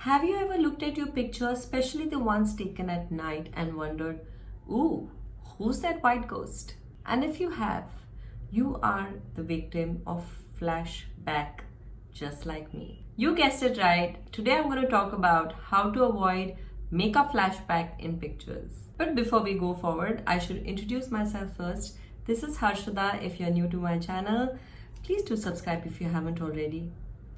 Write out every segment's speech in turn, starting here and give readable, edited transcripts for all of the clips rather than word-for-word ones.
Have you ever looked at your picture, especially the ones taken at night, and wondered, ooh, who's that white ghost? And if you have, you are the victim of flashback, just like me. You guessed it right. Today I'm going to talk about how to avoid makeup flashback in pictures. But before we go forward, I should introduce myself first. This is Harshada. If you're new to my channel, please do subscribe if you haven't already.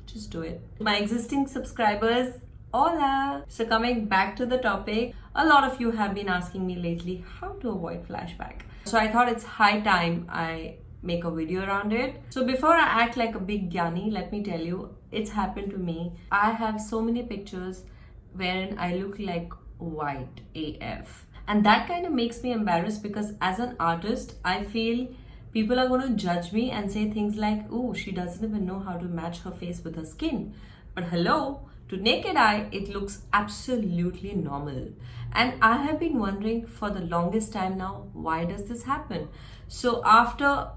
Just do it. My existing subscribers, hola! So coming back to the topic, a lot of you have been asking me lately how to avoid flashback. So I thought it's high time I make a video around it. So before I act like a big gyani, let me tell you, it's happened to me. I have so many pictures wherein I look like white AF. And that kind of makes me embarrassed because as an artist, I feel people are going to judge me and say things like, oh, she doesn't even know how to match her face with her skin. But hello, to naked eye, it looks absolutely normal. And I have been wondering for the longest time now, why does this happen? So after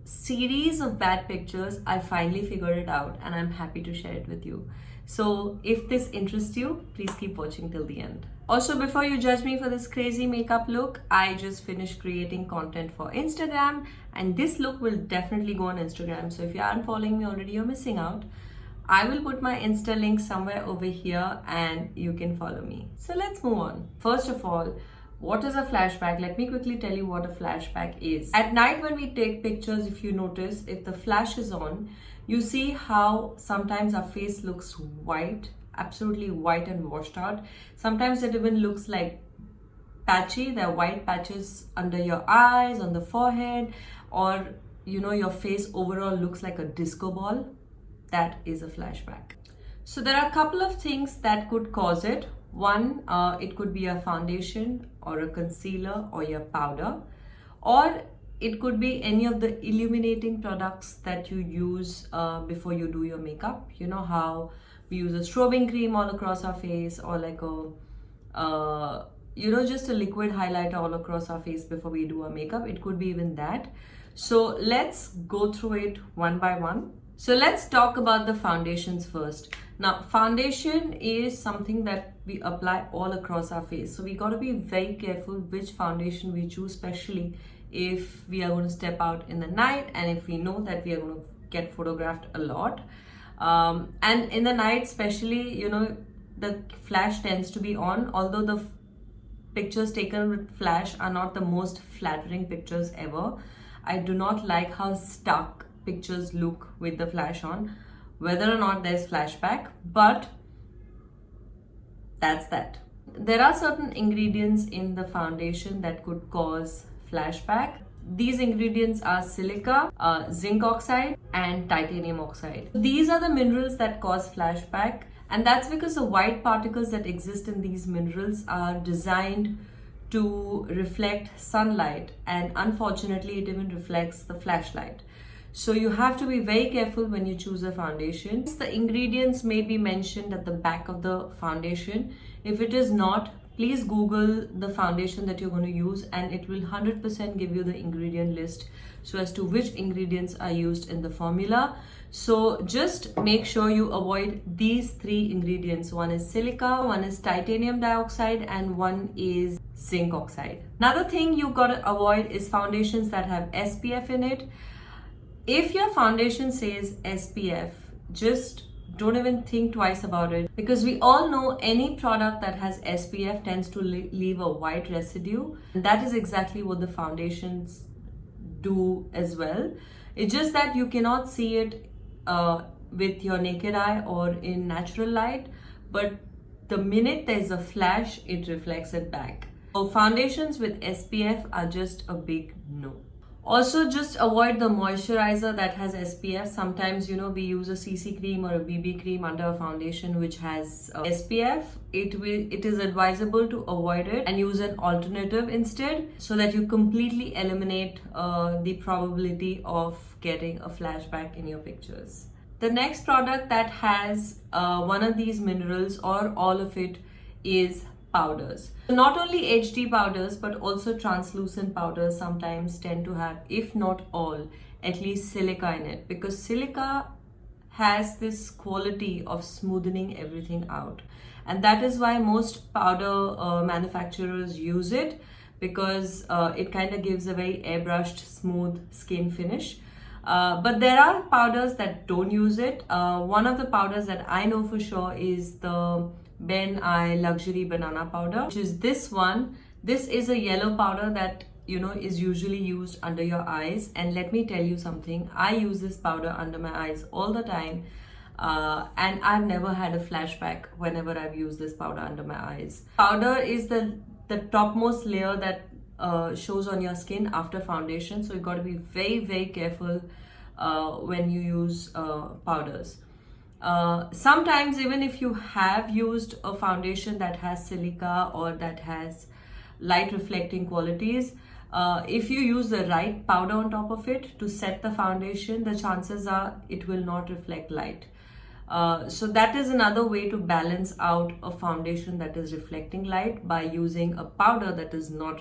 series of bad pictures, I finally figured it out and I'm happy to share it with you. So if this interests you, please keep watching till the end. Also, before you judge me for this crazy makeup look, I just finished creating content for Instagram and this look will definitely go on Instagram. So if you aren't following me already, you're missing out. I will put my Insta link somewhere over here and you can follow me. So let's move on. First of all, what is a flashback? Let me quickly tell you what a flashback is. At night when we take pictures, if you notice, if the flash is on, you see how sometimes our face looks white, absolutely white and washed out. Sometimes it even looks like patchy. There are white patches under your eyes, on the forehead, or your face overall looks like a disco ball. That is a flashback. So there are a couple of things that could cause it. One, it could be a foundation or a concealer or your powder, or it could be any of the illuminating products that you use before you do your makeup. You know how we use a strobing cream all across our face, or like a just a liquid highlighter all across our face before we do our makeup. It could be even that. So let's go through it one by one. So let's talk about the foundations first. Now, foundation is something that we apply all across our face. So we got to be very careful which foundation we choose, especially if we are going to step out in the night and if we know that we are going to get photographed a lot. And in the night, especially, the flash tends to be on, although the pictures taken with flash are not the most flattering pictures ever. I do not like how stark pictures look with the flash on, whether or not there's flashback, but that's that. There are certain ingredients in the foundation that could cause flashback. These ingredients are silica, zinc oxide, and titanium oxide. These are the minerals that cause flashback, and that's because the white particles that exist in these minerals are designed to reflect sunlight, and unfortunately it even reflects the flashlight. So you have to be very careful when you choose a foundation. The ingredients may be mentioned at the back of the foundation. If it is not, please Google the foundation that you're going to use and it will 100% give you the ingredient list so as to which ingredients are used in the formula. So just make sure you avoid these three ingredients. One is silica, one is titanium dioxide, and one is zinc oxide. Another thing you got to avoid is foundations that have SPF in it. If your foundation says SPF, just don't even think twice about it, because we all know any product that has SPF tends to leave a white residue. And that is exactly what the foundations do as well. It's just that you cannot see it with your naked eye or in natural light, but the minute there's a flash, it reflects it back. So foundations with SPF are just a big no. Also, just avoid the moisturizer that has SPF. Sometimes, we use a CC cream or a BB cream under a foundation which has SPF. It is advisable to avoid it and use an alternative instead so that you completely eliminate the probability of getting a flashback in your pictures. The next product that has one of these minerals or all of it is powders. Not only HD powders but also translucent powders sometimes tend to have, if not all, at least silica in it, because silica has this quality of smoothing everything out, and that is why most powder manufacturers use it, because it kind of gives a very airbrushed smooth skin finish. But there are powders that don't use it. One of the powders that I know for sure is the Ben Eye Luxury Banana Powder, which is this one. This is a yellow powder that is usually used under your eyes, and let me tell you something, I use this powder under my eyes all the time, and I've never had a flashback whenever I've used this powder under my eyes. Powder is the topmost layer that shows on your skin after foundation, so you got to be very, very careful when you use powders. Sometimes even if you have used a foundation that has silica or that has light reflecting qualities, if you use the right powder on top of it to set the foundation, the chances are it will not reflect light. So that is another way to balance out a foundation that is reflecting light, by using a powder that is not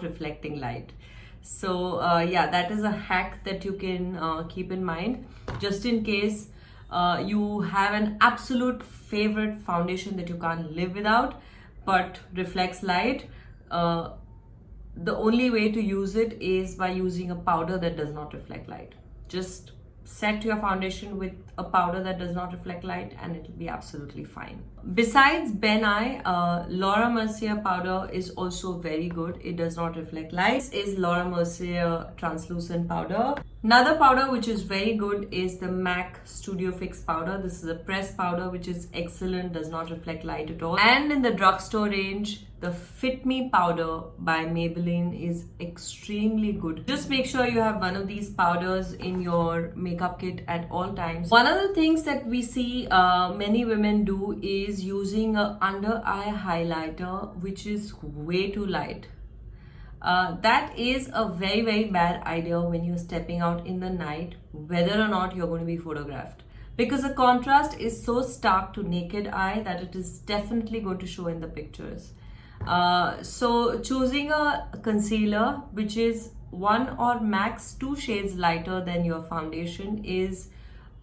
reflecting light. So yeah, that is a hack that you can keep in mind, just in case you have an absolute favorite foundation that you can't live without but reflects light. The only way to use it is by using a powder that does not reflect light. Just set your foundation with a powder that does not reflect light and it will be absolutely fine. Besides Ben Eye, Laura Mercier powder is also very good. It does not reflect light. This is Laura Mercier translucent powder. Another powder which is very good is the MAC Studio Fix powder. This is a pressed powder which is excellent, does not reflect light at all. And in the drugstore range, the Fit Me powder by Maybelline is extremely good. Just make sure you have one of these powders in your makeup kit at all times. One of the things that we see many women do is using an under eye highlighter which is way too light. That is a very, very bad idea when you're stepping out in the night, whether or not you're going to be photographed, because the contrast is so stark to naked eye that it is definitely going to show in the pictures. So choosing a concealer which is 1 or max 2 shades lighter than your foundation is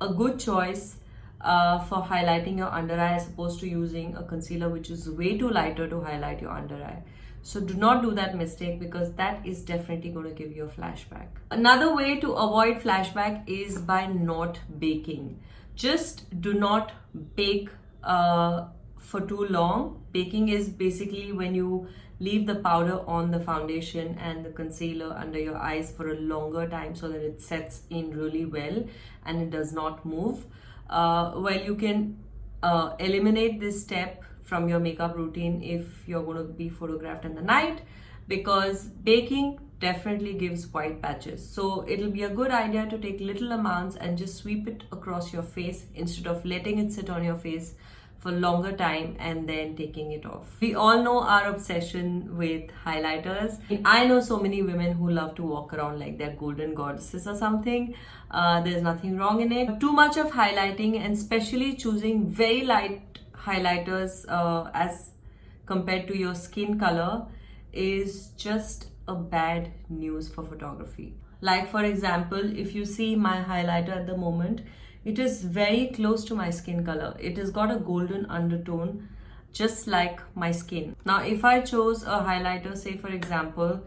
a good choice for highlighting your under eye, as opposed to using a concealer which is way too lighter to highlight your under eye. So do not do that mistake, because that is definitely going to give you a flashback. Another way to avoid flashback is by not baking. Just do not bake for too long. Baking is basically when you leave the powder on the foundation and the concealer under your eyes for a longer time so that it sets in really well and it does not move. Well, you can eliminate this step from your makeup routine if you're going to be photographed in the night, because baking definitely gives white patches. So it'll be a good idea to take little amounts and just sweep it across your face instead of letting it sit on your face for longer time and then taking it off. We all know our obsession with highlighters. I know so many women who love to walk around like they're golden goddesses or something. There's nothing wrong in it. Too much of highlighting, and especially choosing very light highlighters as compared to your skin color, is just a bad news for photography. Like for example, if you see my highlighter at the moment, it is very close to my skin color. It has got a golden undertone, just like my skin. Now, if I chose a highlighter, say for example,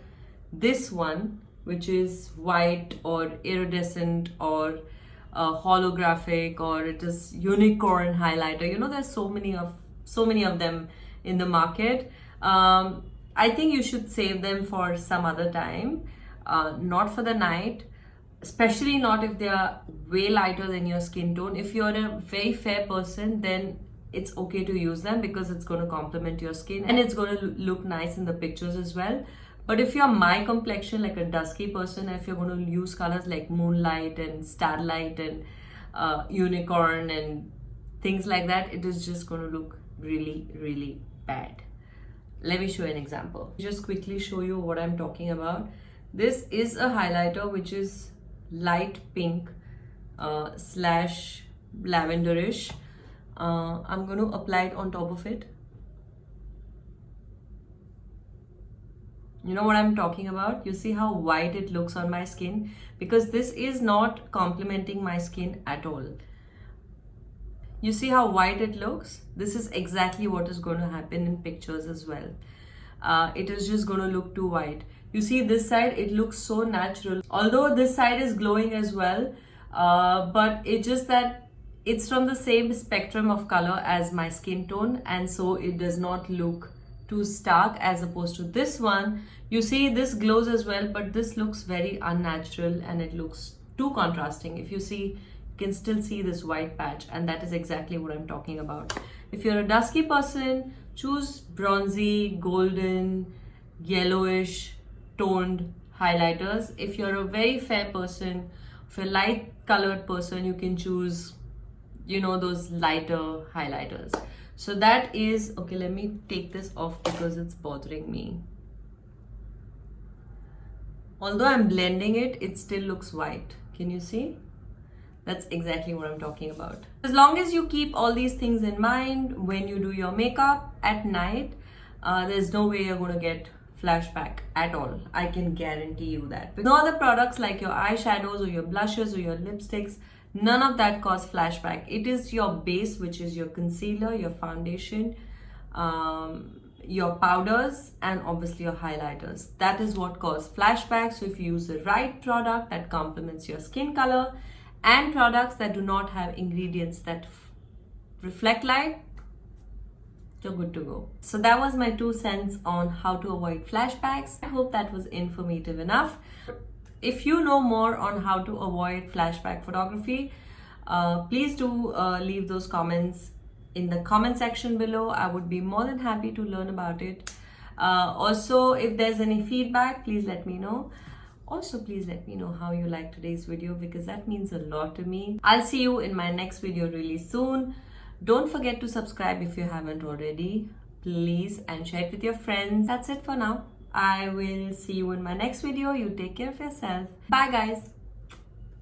this one, which is white or iridescent or holographic, or it is unicorn highlighter, there's so many of them in the market. I think you should save them for some other time, not for the night. Especially not if they are way lighter than your skin tone. If you're a very fair person, then it's okay to use them because it's going to complement your skin and it's going to look nice in the pictures as well. But if you're my complexion, like a dusky person, if you're going to use colors like moonlight and starlight and unicorn and things like that, it is just going to look really, really bad. Let me show you an example. Just quickly show you what I'm talking about. This is a highlighter which is light pink slash lavenderish. I'm going to apply it on top of it. You know what I'm talking about? You see how white it looks on my skin? Because this is not complementing my skin at all. You see how white it looks? This is exactly what is going to happen in pictures as well. It is just going to look too white. You see this side, it looks so natural. Although this side is glowing as well, but it's just that it's from the same spectrum of color as my skin tone, and so it does not look too stark as opposed to this one. You see this glows as well, but this looks very unnatural and it looks too contrasting. If you see, you can still see this white patch, and that is exactly what I'm talking about. If you're a dusky person, choose bronzy, golden, yellowish toned highlighters. If you're a very fair person, if you're a light colored person, you can choose, you know, those lighter highlighters. So that is, okay, let me take this off because it's bothering me. Although I'm blending it, it still looks white. Can you see? That's exactly what I'm talking about. As long as you keep all these things in mind when you do your makeup at night, there's no way you're going to get flashback at all. I can guarantee you that. No other products like your eyeshadows or your blushes or your lipsticks, none of that cause flashback. It is your base, which is your concealer, your foundation, your powders, and obviously your highlighters. That is what cause flashback. So if you use the right product that complements your skin color and products that do not have ingredients that reflect light, you're good to go. So that was my 2 cents on how to avoid flashbacks. I hope that was informative enough. If you know more on how to avoid flashback photography, please do leave those comments in the comment section below. I would be more than happy to learn about it. Also, if there's any feedback, please let me know. Also, please let me know how you like today's video, because that means a lot to me. I'll see you in my next video really soon. Don't forget to subscribe if you haven't already, please, and share it with your friends. That's it for now. I will see you in my next video. You take care of yourself. Bye guys.